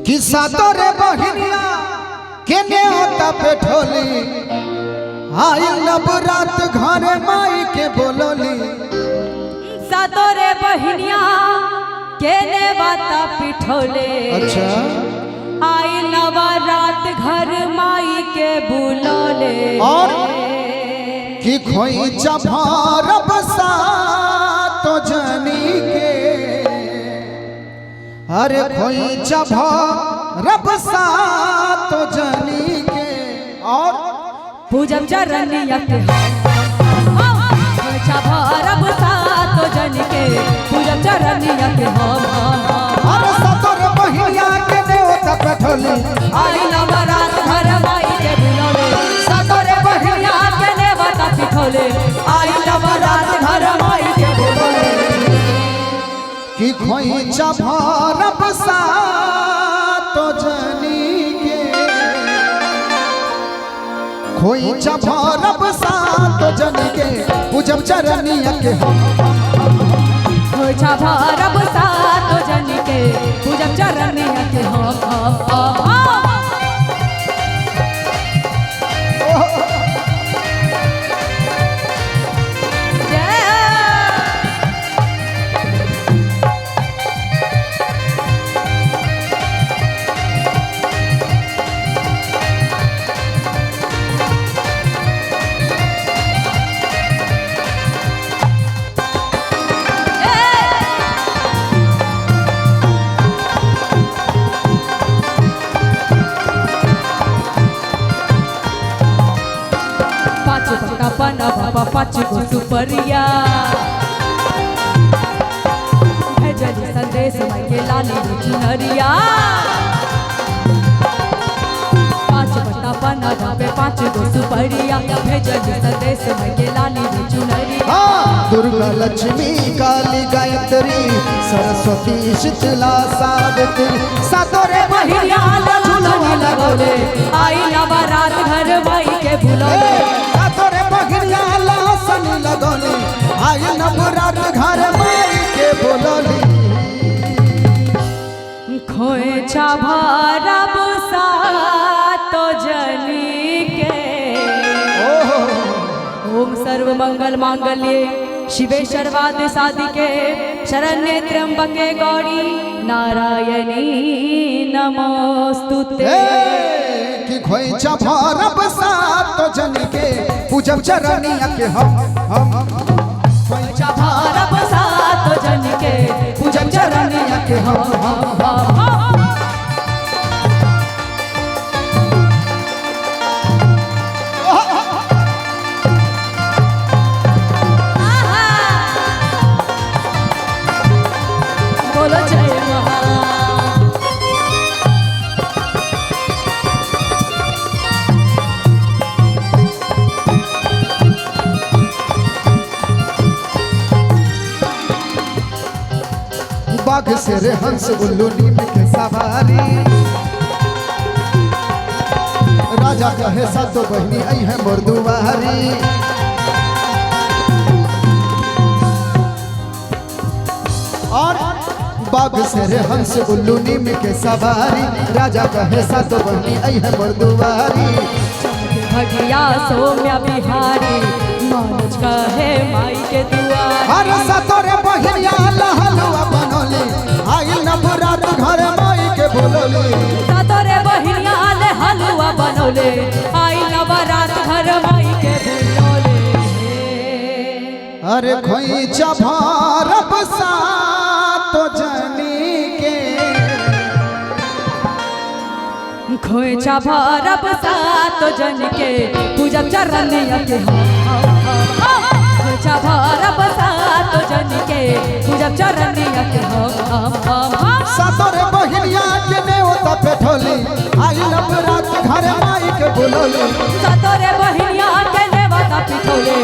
किस्सा तोरे बहिनिया केने होता पेठोली आई नवरात घरे माई के बोलोली सतोरे बहिनिया केने बाता पिठोले। अच्छा आई नवरात घर माई के बुलोले और कि खोई चभारब सा तो जनी के अरे खोई चभारब सा तो जनी के और पूजम चरनिया के भरब सा तो जन के पूजम चरनिया के अरे सतोर बहिनिया के देवता पेठोली आई नवरात घर माई के बुलोले। सतोरे बहिनिया के देवता पिठोले आई नवरात घर माई के बुलोले। कि खोई चभारब सा तो जनी के खोई चभारब सा तो जनी के पूजब चरनिया के भरब सा तो जन के पूजम चरनिया के बाबा पाँच गो सुपरिया भेजली संदेश माई के लाली चुनरिया। पाँच बटा पन्ना पे पाँच गो सुपरिया भेजली संदेश माई के लाली चुनरिया। दुर्गा लक्ष्मी काली गायत्री सरस्वती शीतला सावित्री सतोरे बहिनिया झुलनी लगोले आई नवरात घर माई के बुलोले। सतोरे बहिनिया लासन लगोले आई नवरात घर माई के बोलोली। खोए भरब सा तो जनी के ओम सर्व मंगल मांगल्ये शिवे सर्वार्थ साधिके शरण्ये त्र्यंबके गौरी नारायणी नमोस्तुते। कि खोई भरब सा तो जनी के पूजब चरनिया के खोई भरब सा तो जनी के पूजब चरनिया के बोलो जय बाघ से रे हंस उल्लू नीम के सवारी राजा कहे सातो बहनी आई है मोर दुआरी। और बाघ से रे हंस उल्लू नीम के सवारी राजा कहे सातो बहनी आई है मोर दुआरी। भटिया सौम्या बिहारी मनोज कहे माई के दुआर। हर सतोरे बहिनिया हलवा बनोले आई नवरात घर माई के बोलोले। सतोरे बहिनिया हलवा बनोले आई नवरात घर माई के बोलोले। अरे खोई भरब सा तो जनी के खोए भरब सा तो जन के पूजब चरनिया के भरब सा तो जन के पूजब चरनिया के सतोरे बहिनिया के नेवता पेठोली आई नवरात घर माई के बोलोली। सतोरे बहिनिया के नेवता पिठोले